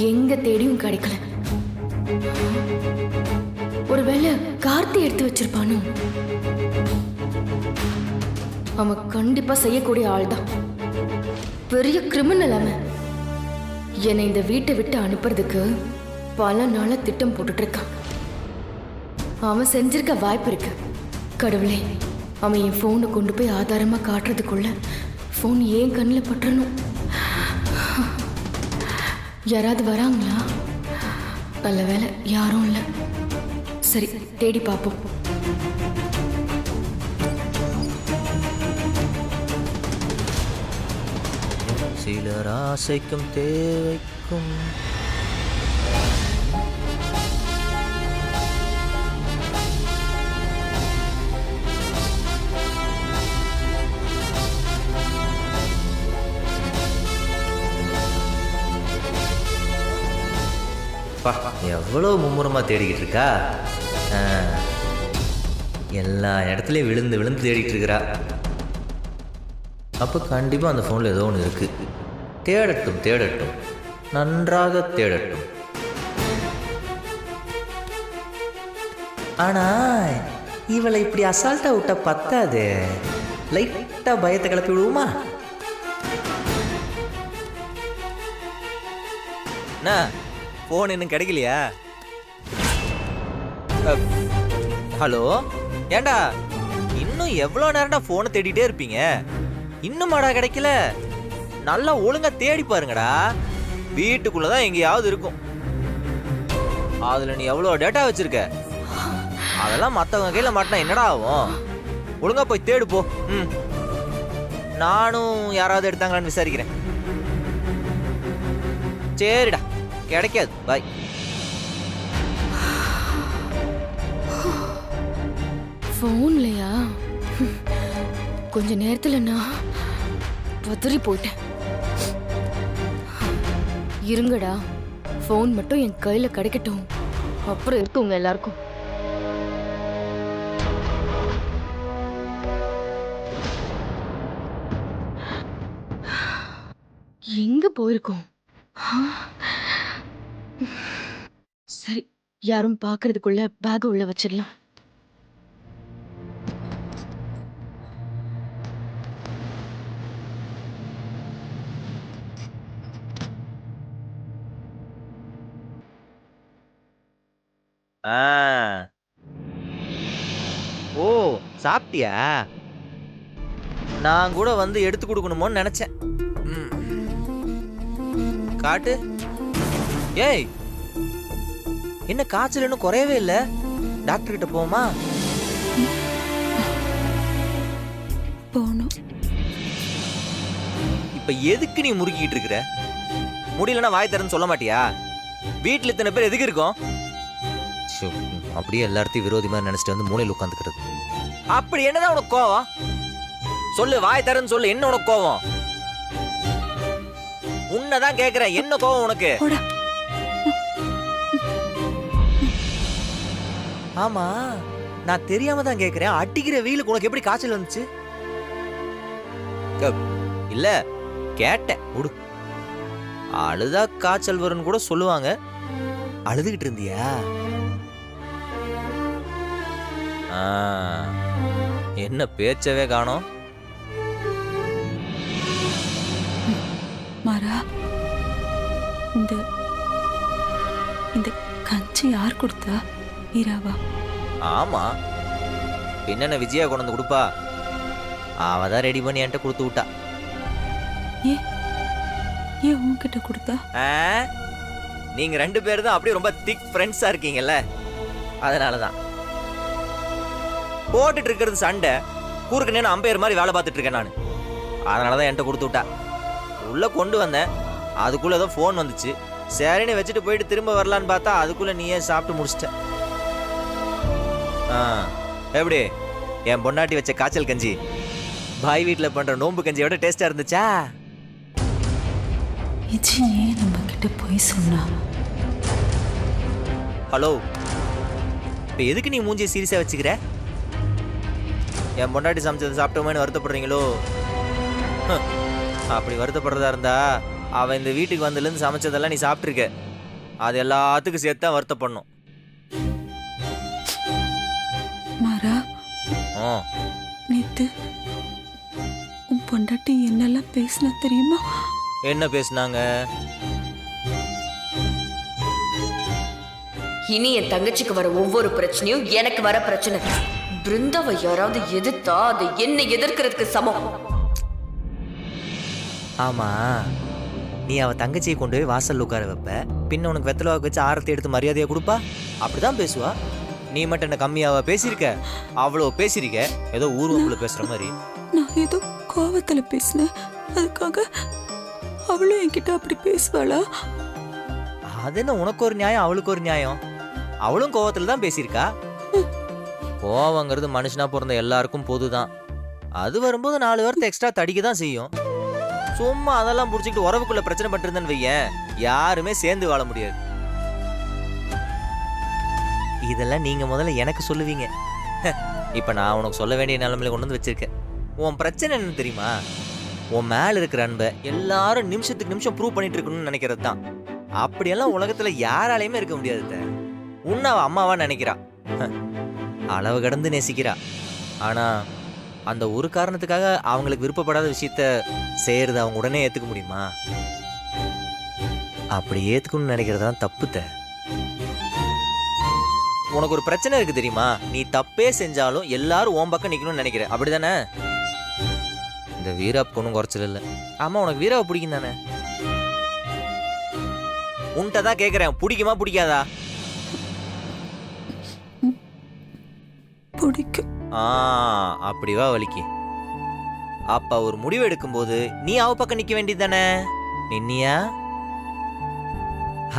எங்க தேடியும் கிடைக்கல. ஒருவேளை கார்த்தி எடுத்து வச்சிருப்பானோ? அவன் கண்டிப்பா செய்யக்கூடிய ஆள் தான். பெரிய கிரிமினல் அவன். என்னை இந்த வீட்டை விட்டு அனுப்புறதுக்கு பல நாள திட்டம் போட்டுட்டு இருக்கான். அவன் செஞ்சிருக்க வாய்ப்பு இருக்கு. கடவுளே, அவன் என் போனை கொண்டு போய் ஆதாரமா காட்டுறதுக்குள்ள போன் ஏன் கண்ணில் பற்றணும். யாராவது வராங்களா? நல்ல வேலை, யாரும் இல்லை. சரி, தேடி பார்ப்போம். சிலர் ஆசைக்கும் தேவைக்கும் எவ்வளோ மும்முரமா தேடிக்கிட்டு இருக்கா. எல்லா இடத்துலையும் விழுந்து விழுந்து தேடிட்டு இருக்கிறா. அப்போ கண்டிப்பாக அந்த ஃபோனில் ஏதோ ஒன்று இருக்குது. தேடட்டும் தேடட்டும், நன்றாக தேடட்டும். ஆனால் இவளை இப்படி அசால்ட்டாக விட்டா பத்தாது. லைட்டாக பயத்தை கிளப்பி விடுவோமா? அண்ணா, ஃபோன் இன்னும் கிடைக்கலையா? ஹலோ, ஏண்டா இன்னும் எவ்வளோ நேரம்டா ஃபோனை தேடிட்டே இருப்பீங்க? இன்னுமாடா கிடைக்கல? நல்லா ஒழுங்கா தேடி பாருங்கடா. வீட்டுக்குள்ளதான் எங்கேயாவது இருக்கும். அதுல நீ எவ்வளோ டேட்டா வச்சிருக்க? அதெல்லாம் மற்றவங்க கையில் மாட்டினா என்னடா ஆகும்? ஒழுங்கா போய் தேடு போ. நானும் யாராவது எடுத்தாங்களான்னு விசாரிக்கிறேன். சரிடா, கிடைக்காது. பாய். ஃபோன்லையா? கொஞ்ச நேரத்துல நான் பதறி போயிட்டேன். இருங்கடா, ஃபோன் மட்டும் என் கையில கிடைக்கட்டும், அப்புறம் இருக்குங்க எல்லாருக்கும். எங்க போயிருக்கோம்? சரி, யாரும் பாக்குறதுக்குள்ள பேக் உள்ள வச்சிடலாம். ஓ, சாப்பிட்டியா? நான் கூட வந்து எடுத்து கொடுக்கணுமோன்னு நினைச்சேன். காட்டு. ஏய், என்ன காய்ச்சல் இன்னும் குறையவே இல்லை? டாக்டர் கிட்ட போமா? போகணும். இப்ப எதுக்கு நீ முறுக்கிட்டு இருக்கிற? முடியலன்னா வாய் தரன்னு சொல்ல மாட்டியா? வீட்டுல இத்தனை பேர் எதுக்கு இருக்கோம்? அப்படியே எல்லாத்தையும் விரோதி மாதிரி நினைச்சிட்டு வந்து மூலையில் உட்காந்துக்கிறது. அப்படி என்னதான் உனக்கு கோவம்? சொல்லு, வாய் தரன்னு சொல்லு. என்ன உனக்கு கோவம்? உன்னதான் கேக்குறேன், என்ன கோவம் உனக்கு? ஆமா, நான் தெரியாம தான் கேக்குறேன். அடிக்கிற வெயிலுக்கு உனக்கு எப்படி காய்ச்சல் வந்துச்சு? இல்ல, கேட்டேன். உடு. அழுதா காய்ச்சல் வரும்னு கூட சொல்லுவாங்க. அழுதுகிட்டு இருந்தியா? என்ன பேச்சவே காணோம்? மாறா, இந்த கஞ்சி யார் கொடுத்தா? ஈராவா? ஆமா, என்னென்ன விஜயா கொண்டு வந்து கொடுப்பா. அவதான் ரெடி பண்ணி என்கிட்ட கொடுத்து விட்டா. ஏன் உன்கிட்ட கொடுத்தா? நீங்க 2 பேரும் தான் அப்படியே ரொம்ப திக் ஃப்ரெண்ட்ஸா இருக்கீங்கல்ல, அதனாலதான். போட்டுட்டு இருக்கிறது சண்டை, கூருக்கு நேரம் அம்பையர் மாதிரி வேலை பார்த்துட்டு இருக்கேன் நான். அதனாலதான் என்கிட்ட கொடுத்து விட்டா. உள்ள கொண்டு வந்தேன், அதுக்குள்ள ஏதோ ஃபோன் வந்துச்சு. சரின்னு வச்சுட்டு போயிட்டு திரும்ப வரலான்னு பார்த்தா அதுக்குள்ள நீயே சாப்பிட்டு முடிச்சிட்ட. எப்படி என் பொண்டாட்டி வச்ச காய்ச்சல் கஞ்சி பாய் வீட்டில் பண்ற நோம்பு கஞ்சியோட டேஸ்டா இருந்துச்சா? ஏன் நம்ம கிட்ட போய் சொன்னா? ஹலோ, இப்போ எதுக்கு நீ மூஞ்சியை சீரியஸா வச்சுக்கிற? என் பொண்டாட்டி சமைச்சது சாப்பிட்டோமேனு வருத்தப்படுறீங்களோ? அப்படி வருத்தப்படுறதா இருந்தா அவன் இந்த வீட்டுக்கு வந்ததுலேருந்து சமைச்சதெல்லாம் நீ சாப்பிட்ருக்க. அது எல்லாத்துக்கும் சேர்த்து தான் வருத்தப்படணும். மாறா, நேத்து உன் பொண்டாட்டி என்னெல்லாம் பேசினா தெரியுமா? என்ன பேசுனாங்க? இனி என் தங்கச்சிக்கு வர ஒவ்வொரு பிரச்சனையும் எனக்கு வர பிரச்சனை. பிருந்தாவை யாராவது எதிர்த்தா அது என்ன எதிர்க்கிறதுக்கு சமம். ஆமா, நீ அவ தங்கச்சியை கொண்டு போய் வாசல்ல உட்கார வைப்ப, பின்ன உனக்கு வெத்தலவாக்கு வச்சு ஆரத்தி எடுத்து மரியாதையா கொடுப்பா. அப்படிதான் பேசுவா. நீ மட்டும் என்ன கம்மியாவா பேசியிருக்க? அவ்வளோ பேசியிருக்க, ஏதோ ஊர்வக்குள்ள பேசுற மாதிரி. நான் ஏதோ கோவத்துல பேசினேன், அதுக்காக அவளும் என்கிட்ட அப்படி பேசுவாளா? அது என்ன உனக்கு ஒரு நியாயம் அவளுக்கு ஒரு நியாயம்? அவளும் கோவத்துல தான் பேசியிருக்கா. கோவங்கிறது மனுஷனா பிறந்த எல்லாருக்கும் பொதுதான். அது வரும்போது 4 வாரத்தை எக்ஸ்ட்ரா தடிக்க தான் செய்யும். சும்மா அதெல்லாம் புடிச்சிக்கிட்டு உறவுக்குள்ள பிரச்சனை பண்ணிருந்தேன்னு வையேன், யாருமே சேர்ந்து வாழ முடியாது. இதெல்லாம் நீங்க முதல்ல எனக்கு சொல்லுவீங்க. இப்ப நான் உனக்கு சொல்ல வேண்டிய நிலைமையில கொண்டு வந்து வச்சிருக்கேன். உன் பிரச்சனை என்ன தெரியுமா? உன் மேல இருக்கிற அன்பை எல்லாரும் நிமிஷத்துக்கு நிமிஷம் ப்ரூவ் பண்ணிட்டு இருக்கணும்னு நினைக்கிறது தான். அப்படியெல்லாம் உலகத்துல யாராலையுமே இருக்க முடியாது. உன்னை அவ அம்மாவா நினைக்கிறா, அளவு கடந்து நேசிக்கிறா. ஆனா அந்த ஒரு காரணத்துக்காக அவங்களுக்கு விருப்பப்படாத விஷயத்த செய்யறது அவங்க உடனே ஏத்துக்க முடியுமா? அப்படி ஏத்துக்கணும்னு நினைக்கிறதான் தப்புத்த. உனக்கு ஒரு பிரச்சனை இருக்கு தெரியுமா? நீ தப்பே செஞ்சாலும் எல்லாரும் உன் பக்கம் நிக்கணும்னு நினைக்கிற, அப்படிதானே? இந்த வீராப்புக்கு ஒன்றும் குறைச்சல் இல்லை. ஆமா, உனக்கு வீராவை பிடிக்கும் தானே? உன்கிட்ட தான் கேட்குறேன், பிடிக்குமா பிடிக்காதா? பிடிக்கும். அப்படிவா வலிக்கு. அப்ப ஒரு முடிவு எடுக்கும்போது நீ அவ பக்கம் நிக்க வேண்டியது தானே? நின்னியா?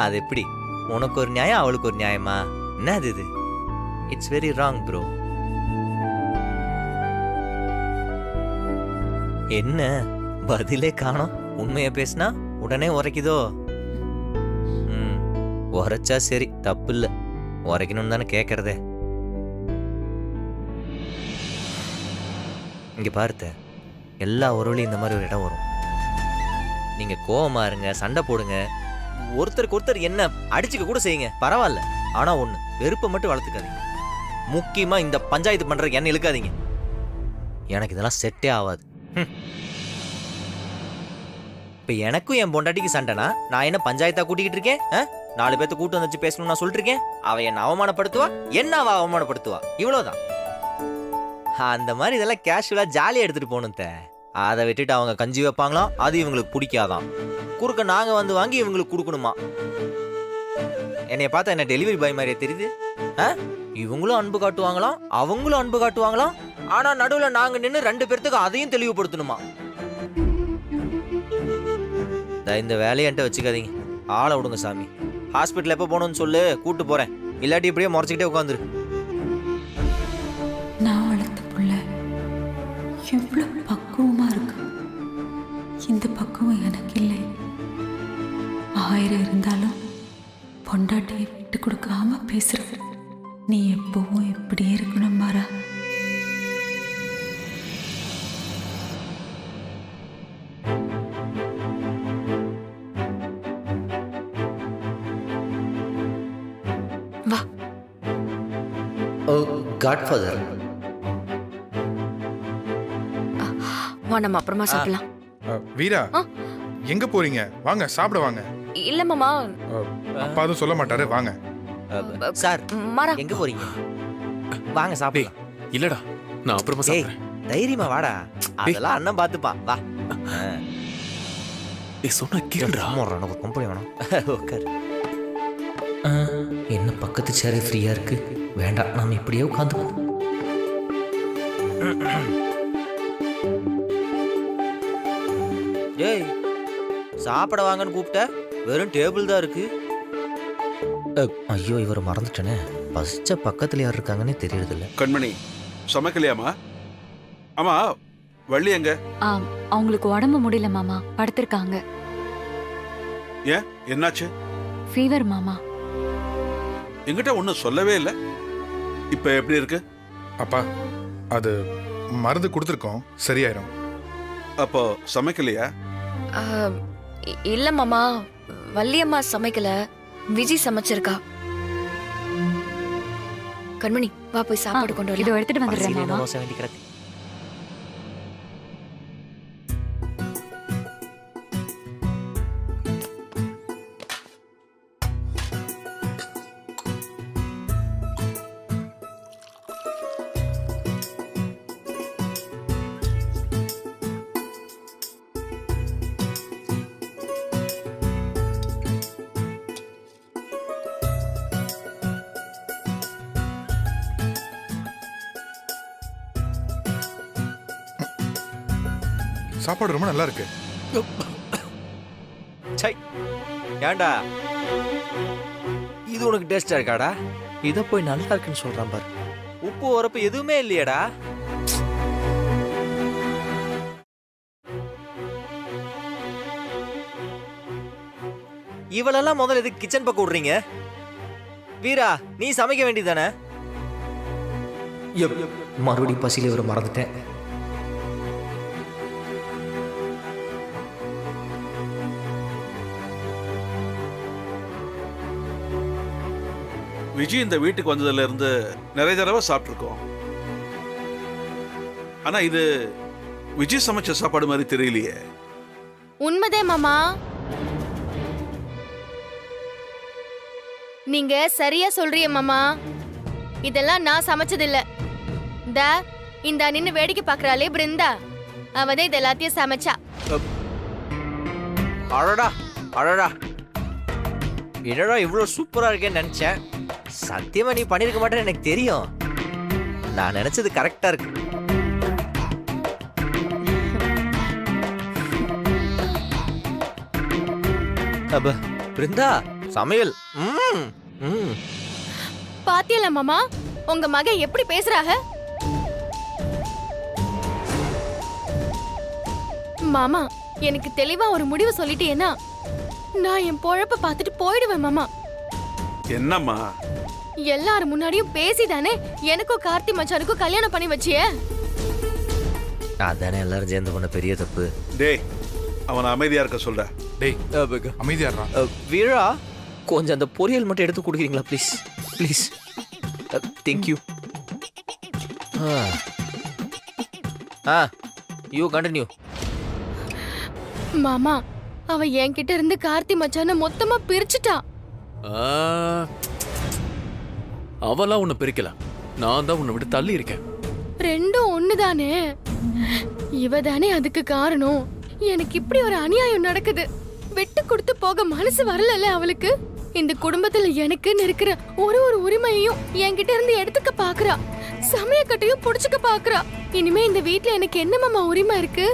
அது எப்படி? உனக்கு ஒரு நியாயம் அவளுக்கு ஒரு நியாயமா? என்னது இது? It's very wrong bro. என்ன பதிலே காணோம்? உண்மைய பேசினா உடனே உரைக்குதோ? உரைச்சா சரி, தப்பு இல்லை. உரைக்கணும்னு தானே கேட்கறதே. இங்க பாருத்த, எல்லா உறவுலையும் இந்த மாதிரி ஒரு இடம் வரும். நீங்க கோவமா இருங்க, சண்டை போடுங்க, ஒருத்தருக்கு ஒருத்தர் என்ன அடிச்சுக்க கூட செய்யுங்க, பரவாயில்ல. ஆனா ஒண்ணு, வெறுப்பை மட்டும் வளர்த்துக்காதீங்க. முக்கியமா இந்த பஞ்சாயத்து பண்றதுக்கு என்ன இழுக்காதீங்க. எனக்கு இதெல்லாம் செட்டே ஆகாது. இப்ப எனக்கும் என் பொண்டாட்டிக்கு சண்டைனா நான் என்ன பஞ்சாயத்தா கூட்டிக்கிட்டு இருக்கேன்? 4 பேர்த்த கூட்டு வந்து வச்சு பேசணும்னு நான் சொல்லிட்டு இருக்கேன். அவ என்ன அவமானப்படுத்துவா, என்ன அவ அவமானப்படுத்துவா, இவ்வளவுதான். அந்த மாதிரி இதெல்லாம் கேஷுவலா ஜாலியா எடுத்துட்டு போகணும். அதை விட்டுட்டு அவங்க கஞ்சி வைப்பாங்களாம், அது இவங்களுக்கு பிடிக்காதான். குறுக்க நாங்க வந்து வாங்கி இவங்களுக்கு கொடுக்கணுமா? என்னைய பார்த்தா என்ன டெலிவரி பாய் மாதிரியே தெரியுது? இவங்களும் அன்பு காட்டுவாங்களாம், அவங்களும் அன்பு காட்டுவாங்களாம். ஆனா நடுவுல நாங்க நின்று 2 பேர்த்துக்கு அதையும் தெளிவுபடுத்தணுமா? இந்த வேலையை என்கிட்ட வச்சுக்காதீங்க. ஆளை விடுங்க சாமி. ஹாஸ்பிட்டல் எப்போ போகணும்னு சொல்லு, கூட்டு போறேன். இல்லாட்டி இப்படியே முறைச்சிக்கிட்டே உட்காந்துரு. நான் வளர்த்த புள்ள எவ்வளவு பக்குவமா இருக்கு. இந்த பக்குவம் எனக்கு இல்லை. 1000 இருந்தாலும் பொண்டாட்டியை விட்டு கொடுக்காம பேசுற. நீ எப்பவும் எப்படியே இருக்கணும் மாறா. வா. ஓ காட்ஃபாதர். வா, நம்ம அப்புறமா சாப்பிடலாம். வீரா, எங்க போறீங்க? வாங்க சாப்பிட வாங்க. இல்ல மாமா, அப்பா அதுவும் சொல்ல மாட்டாரு. வாங்க சார், மாறா எங்க போறீங்க? வாங்க சாப்பிடலாம். இல்லடா, நான் அப்புறமா சாப்பிடுறேன். தைரியமா வாடா, அதெல்லாம் அண்ணன் பாத்துப்பான். வா. சொன்ன கேளுடா. ஒரு கம்பெனி வேணும். உட்கார். என்ன பக்கத்து சேரே ஃப்ரீயா இருக்கு? வேண்டாம், நாம இப்படியே உட்காந்துக்கணும். ஏய், சாப்பிட வாங்கன்னு கூப்பிட்ட, வெறும் டேபிள் தான் இருக்கு. ஐயோ, இவர் மறந்துட்டேனே. பசிச்ச பக்கத்துல யார் இருக்காங்கன்னே தெரியறதில்ல. கண்மணி, சமைக்கலையாமா? ஆமா, வள்ளி எங்க? அவங்களுக்கு உடம்பு முடியல மாமா, படுத்திருக்காங்க. ஏன், என்னாச்சு? ஃபீவர் மாமா. என்கிட்ட ஒன்னும் சொல்லவே இல்லை. இப்ப எப்படி இருக்கு? அப்பா, அது மருந்து கொடுத்துருக்கோம், சரியாயிரும். அப்போ சமைக்கலையா? இல்ல மாமா, வள்ளியம்மா சமைக்கல, விஜி சமைச்சிருக்கா. கண்மணி வா போய் சாப்பாடு கொண்டு இதோ வரலாம். எடுத்துட்டு வந்துடுறேன் மாமா. தோசை வேண்டி கிடக்கு. சாப்பாடு ரொம்ப நல்லா இருக்கு. சை, ஏன்டா இது உனக்கு டேஸ்டா இருக்காடா? இத போய் நல்லா இருக்குன்னு சொல்றான் பாரு. உப்பு உரப்பு எதுவுமே இல்லையேடா. இவளெல்லாம் முதல்ல எதுக்கு கிச்சன் பக்கம் விடுறீங்க? வீரா, நீ சமைக்க வேண்டியதானே? மறுபடியும் பசியில ஒரு மறந்துட்டேன். விஜய் இந்த வீட்டுக்கு வந்ததுல இருந்து நிறைய தடவை சாப்பிட்டுருக்கோம். ஆனா இது விஜய் சமைச்ச சாப்பாடு மாதிரி தெரியலையே. உண்மைதே மாமா, நீங்க சரியா சொல்றீங்க மாமா. இதெல்லாம் நான் சமைச்சதில்ல. இந்த நின்னு வேடிக்கை பாக்குறாளே பிருந்தா, அவதான் இது எல்லாத்தையும் சமைச்சா. அடடா அடடா, என்னடா இவ்வளவு சூப்பரா இருக்கேன்னு நினைச்சேன். சத்தியமா நீ பண்ணிருக்க மாட்டேன்னு எனக்கு தெரியும். நான் நினைச்சது கரெக்டா இருக்கு. அப்ப பிருந்தா சமையல் பாத்தியல மாமா, உங்க மகன் எப்படி பேசுறாக? மாமா, எனக்கு தெளிவா ஒரு முடிவு சொல்லிட்டேன்னா நான் என் பொழப்ப பார்த்துட்டு போயிடுவேன் மாமா. என்னம்மா? எல்லாரும் முன்னாடியும் பேசிதானே எனக்கும் கார்த்தி மச்சானுக்கும் கல்யாணம் பண்ணி வச்சியே. அதானே எல்லாரும் சேர்ந்து பண்ண பெரிய தப்பு. டேய், அவனை அமைதியா இருக்க சொல்ற. டேய் அமைதியா இருடா. வீரா, கொஞ்சம் அந்த பொரியல் மட்டும் எடுத்து கொடுக்குறீங்களா please? Please. Thank you. You continue. மாமா, அவ என்கிட்ட இருந்து கார்த்தி மச்சான மொத்தமா பிரிச்சுட்டா. அவளா உன்னை பிரிக்கல, நான் தான் உன்னை விட்டு தள்ளி இருக்கேன். ரெண்டும் ஒண்ணுதானே. இவ தானே அதுக்கு காரணம். எனக்கு இப்படி ஒரு அநியாயம் நடக்குது. விட்டு கொடுத்து போக மனசு வரல அவளுக்கு. இந்த குடும்பத்துல எனக்குன்னு இருக்கிற ஒரு உரிமையையும் என்கிட்ட இருந்து எடுத்துக்க பாக்குறா. சமயக்கட்டையும் புடிச்சுக்க பாக்குறா. இனிமே இந்த வீட்ல எனக்கு என்ன மாமா உரிமை இருக்கு?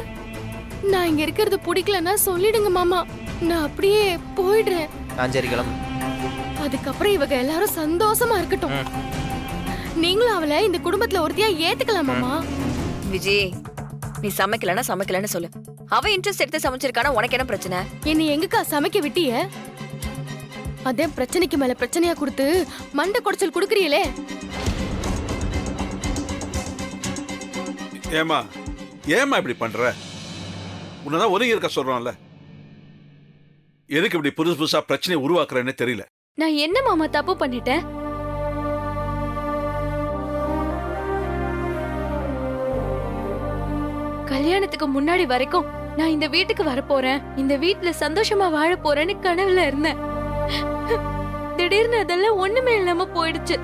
நான் இங்க இருக்கிறது பிடிக்கலன்னா சொல்லிடுங்க மாமா, நான் அப்படியே போயிடுறேன். சரி கிளம்பு. அதுக்கப்புறம் இவங்க எல்லாரும் சந்தோஷமா இருக்கட்டும். நீங்களும் அவளை இந்த குடும்பத்துல ஒருத்தியா ஏத்துக்கலாம் மாமா. விஜய், நீ சமைக்கலன்னு சொல்லு. அவ இன்ட்ரெஸ்ட் எடுத்து சமைச்சிருக்கானா, உனக்கு என்ன பிரச்சனை? என்னை எங்கக்கா சமைக்க விட்டிய? அதே பிரச்சனைக்கு மேல பிரச்சனையா கொடுத்து மண்டை குடைச்சல் குடுக்கறீங்களே. ஏமா இப்படி பண்ற? உன்னதான் ஒதுங்கி இருக்க சொல்றோம்ல. எதுக்கு இப்படி புதுசா பிரச்சனையை உருவாக்குறேன்னு தெரியல. நான் என்ன மாமா தப்பு பண்ணிட்டேன்? கல்யாணத்துக்கு முன்னாடி வரைக்கும் நான் இந்த வீட்டுக்கு வரப்போறேன், இந்த வீட்டுல சந்தோஷமா வாழ போறேன்னு கனவுல இருந்தேன். திடீர்னு அதெல்லாம் ஒண்ணுமே இல்லாம போயிடுச்சு.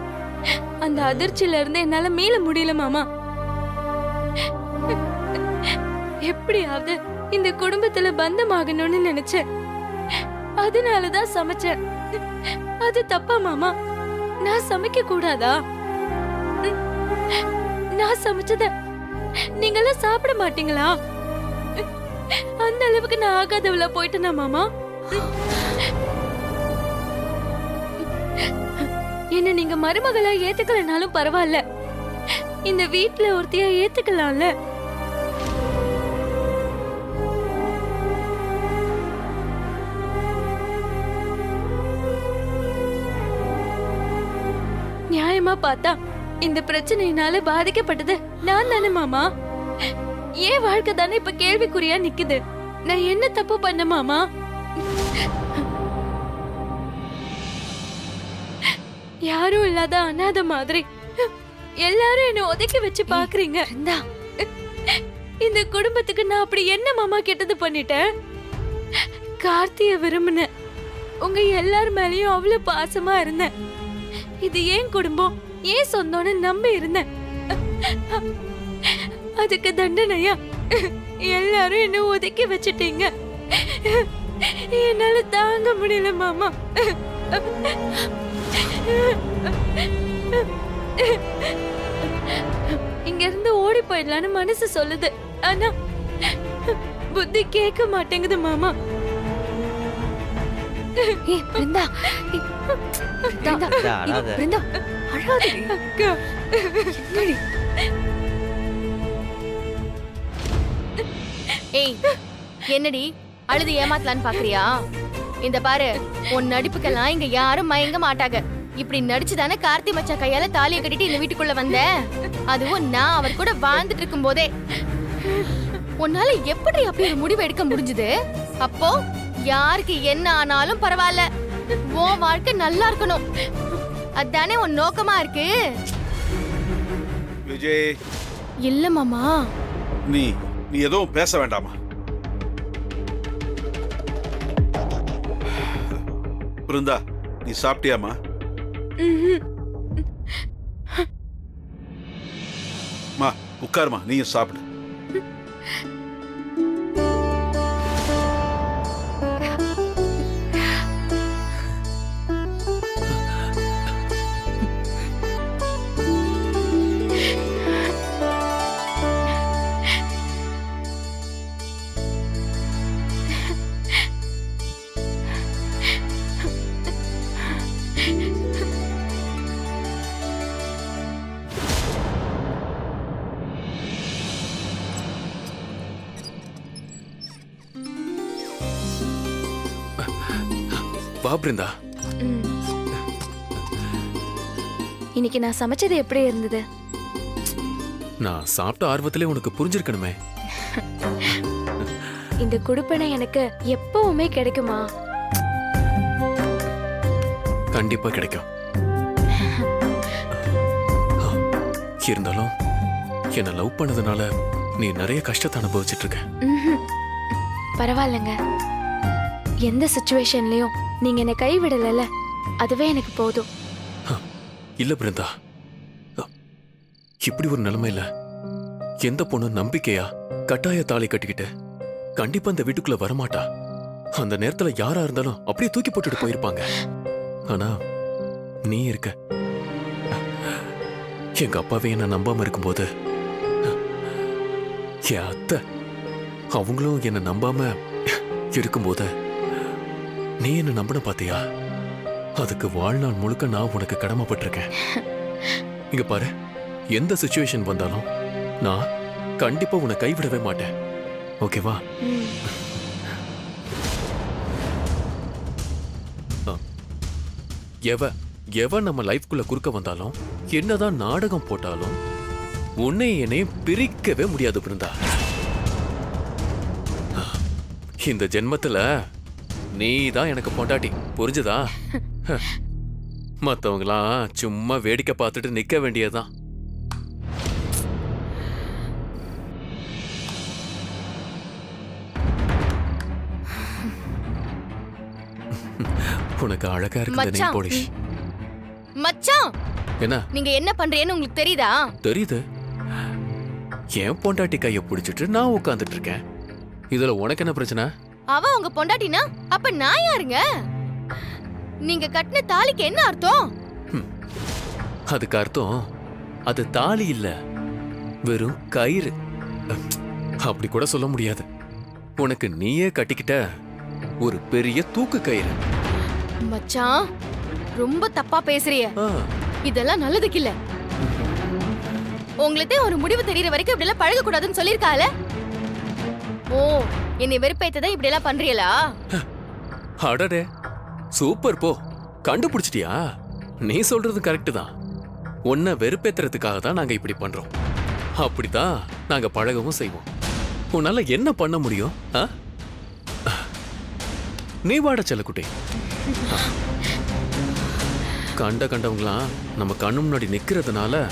அந்த அதிர்ச்சியில இருந்து என்னால மீள முடியல மாமா. எப்படியாவது இந்த குடும்பத்துல பந்தமாகணும்னு நினைச்சேன். அதனாலதான் சமைச்சேன். அது தப்பா மாமா? நான் சமைக்க கூடாதா? நான் சமைச்சத நீங்கெல்லாம் சாப்பிட மாட்டீங்களா? அந்த அளவுக்கு நான் ஆகாதவளா போயிட்டேனா மாமா? என்ன நீங்க மருமகளா ஏத்துக்கலனாலும் பரவாயில்ல, இந்த வீட்டுல ஒருத்தியா ஏத்துக்கலாம்ல. நியாயமா பார்த்தா இந்த பிரச்சனையினால பாதிக்கப்பட்டது நான் தானே மாமா. ஏன் வாழ்க்கை தானே இப்ப கேள்விக்குறியா நிக்குது. நான் என்ன தப்பு பண்ண மாமா? யாரும் இல்லாத அனாதை மாதிரி எல்லாரும் என்ன ஒதுக்கி வச்சு பாக்குறீங்க. இந்த குடும்பத்துக்கு நான் அப்படி என்ன மாமா கெட்டது பண்ணிட்டேன்? கார்த்திய விரும்பினேன். உங்க எல்லார் மேலயும் அவ்வளவு பாசமா இருந்தேன். இது ஏன் குடும்பம், ஏன் சொந்தம்னு நம்பி இருந்தேன். அதுக்கு தண்டனையா எல்லாரும் என்ன ஒதுக்கி வச்சிட்டீங்க. என்னால தாங்க முடியல மாமா. இங்க இருந்து ஓடி போயிடலான்னு மனசு சொல்லுது. ஆனா புத்தி கேட்க மாட்டேங்குது மாமா. பிருந்தா, அழாத. பிருந்தா, அழாதடி. அக்கா, என்னடி? ஏய், என்னடி அழுது ஏமாத்தலான்னு பாக்குறியா? இந்த பாரு, உன் நடிப்புக்கெல்லாம் இங்க யாரும் மயங்க மாட்டாங்க. இப்படி நடிச்சுதானே கார்த்தி மச்சான் கையால தாலியை கட்டிட்டு இந்த வீட்டுக்குள்ள வந்த. அதுவும் நான் அவர் கூட வாழ்ந்துட்டு இருக்கும் போதே. உன்னால எப்படி அப்படி ஒரு முடிவு எடுக்க முடிஞ்சது? அப்போ யாருக்கு என்ன ஆனாலும் பரவாயில்ல, உன் வாழ்க்கை நல்லா இருக்கணும், அதானே உன் நோக்கமா இருக்கு. விஜய், இல்ல மாமா. நீ நீ எதுவும் பேச வேண்டாமா? பிருந்தா, நீ சாப்பிட்டியாமா? மா, உட்காருமா, நீயும் சாப்பிடு. வா பிருந்தா. இன்னைக்கு நான் சமைச்சது எப்படி இருந்தது? நான் சாப்பிட்ட ஆர்வத்திலே உனக்கு புரிஞ்சிருக்கணுமே. இந்த குடுப்பனை எனக்கு எப்பவுமே கிடைக்குமா? கண்டிப்பா கிடைக்கும். இருந்தாலும் என்ன லவ் பண்ணதுனால நீ நிறைய கஷ்டத்தை அனுபவிச்சிட்டு இருக்க. பரவாயில்லைங்க. எந்த சிச்சுவேஷன்லயும் நீங்க என்ன கைவிடல, அதுவே எனக்கு போதும். இல்ல பிருந்தா, இப்படி ஒரு நிலைமையில எந்த பொண்ணு நம்பிக்கையா கட்டாய தாலி கட்டிக்கிட்டு கண்டிப்பா இந்த வீட்டுக்குள்ள வரமாட்டா. அந்த நேரத்துல யாரா இருந்தாலும் அப்படியே தூக்கி போட்டுட்டு போயிருப்பாங்க. ஆனா நீ இருக்க. எங்க அப்பாவே என்ன நம்பாம இருக்கும்போது என் அத்தை அவங்களும் என்ன நம்பாம இருக்கும்போது நீ என்ன நம்பின பாத்தியா? அதுக்கு வாழ்நாள் முழுக்க நான் உனக்கு கடமைப்பட்டிருக்கேன். இங்க பாரு, எந்த சிச்சுவேஷன் வந்தாலும் நான் கண்டிப்பா உன்னை கைவிடவே மாட்டேன். ஓகேவா? எவ நம்ம லைஃப்குள்ள குறுக்க வந்தாலும் என்னதான் நாடகம் போட்டாலும் உன்னை என்னையும் பிரிக்கவே முடியாது பிருந்தா. இந்த ஜென்மத்துல நீ தான் எனக்கு பொண்டாட்டி, புரிஞ்சுதா? மத்தவங்களாம் சும்மா வேடிக்கை பார்த்துட்டு நிக்க வேண்டியதுதான். உனக்கு அழகா இருக்குது நெயில் பாலிஷ். மச்சான், என்ன நீங்க என்ன பண்றீங்கன்னு உங்களுக்கு தெரியுதா? தெரியுது. என் பொண்டாட்டி கைய பிடிச்சிட்டு நான் உட்கார்ந்துட்டு இருக்கேன். இதுல உனக்கு என்ன பிரச்சனை? அவ உங்க பொண்டாட்டினா அப்ப நான் யாருங்க? நீங்க கட்டின தாலிக்கு என்ன அர்த்தம்? அதுக்கு அர்த்தம் அது தாலி இல்ல, வெறும் கயிறு. அப்படி கூட சொல்ல முடியாது. உனக்கு நீயே கட்டிக்கிட்ட ஒரு பெரிய தூக்கு கயிறு. மச்சான், ரொம்ப தப்பா பேசுறிய. இதெல்லாம் நல்லதுக்கு இல்ல. உங்களுக்கு ஒரு முடிவு தெரியற வரைக்கும் இப்படி எல்லாம் பழக கூடாதுன்னு சொல்லிருக்கால. ஓ, என்னை வெறுப்பேத்ததான் இப்படி எல்லாம் பண்றீங்களா? அடடே, சூப்பர். போ, கண்டுபிடிச்சிட்டியா? நீ சொல்றது கரெக்ட் தான். உன்னை வெறுப்பேத்துறதுக்காக தான் நாங்க இப்படி பண்றோம். அப்படித்தான் நாங்க பழகவும் செய்வோம். உன்னால என்ன பண்ண முடியும்? நீ வாட செல்லக்குட்டி. கண்டவங்களாம் நம்ம கண்ணு முன்னாடி நிக்கிறதுனால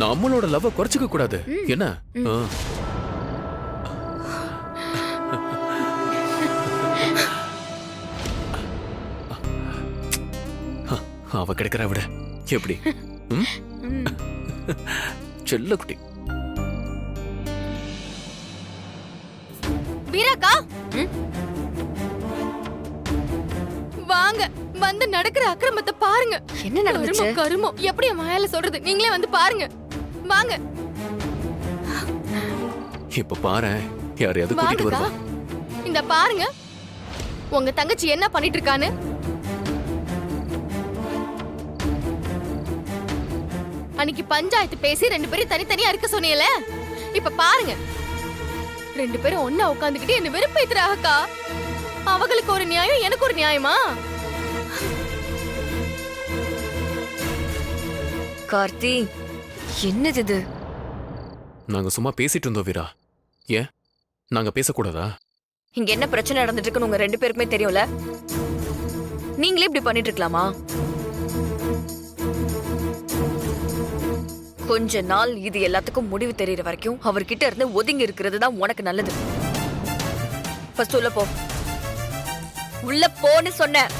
நம்மளோட லவ் குறைச்சிக்க கூடாது என்ன? அவ கிடைக்கிறா விட எப்படி? செல்லக்குட்டி. வீராக்கா வாங்க, வந்து நடக்கிற அக்கிரமத்தை பாருங்க. என்ன நடந்துச்சு? கருமம் எப்படி வாயால சொல்றது, நீங்களே வந்து பாருங்க. வாங்க இப்ப பாரு, யாரையாவது கூட்டிட்டு வாங்கக்கா. வருவா. இந்த பாருங்க உங்க தங்கச்சி என்ன பண்ணிட்டு இருக்கான்னு. அன்னைக்கு பஞ்சாயத்து பேசி 2 பேரும் தனித்தனியா இருக்க சொன்னீல, இப்ப பாருங்க 2 பேரும் ஒண்ணா உட்காந்துக்கிட்டு என்ன வெறுப்பேத்துறாங்கக்கா. அவங்களுக்கு ஒரு நியாயம், எனக்கு ஒரு நியாயமா? கார்த்தி, என்னது இது? நாங்க சும்மா பேசிட்டு இருந்தோம் வீரா. ஏன் நாங்க பேசக்கூடாதா? இங்க என்ன பிரச்சனை நடந்துட்டு இருக்குன்னு உங்க 2 பேருக்குமே தெரியும்ல. நீங்களே இப்படி பண்ணிட்டு இருக்கலாமா? கொஞ்ச நாள் இது எல்லாத்துக்கும் முடிவு தெரியற வரைக்கும் அவர்கிட்ட இருந்து ஒதுங்கி இருக்கிறது தான் உனக்கு நல்லது. ஃபர்ஸ்ட் உள்ள போ. உள்ள போன்னு சொன்னேன்.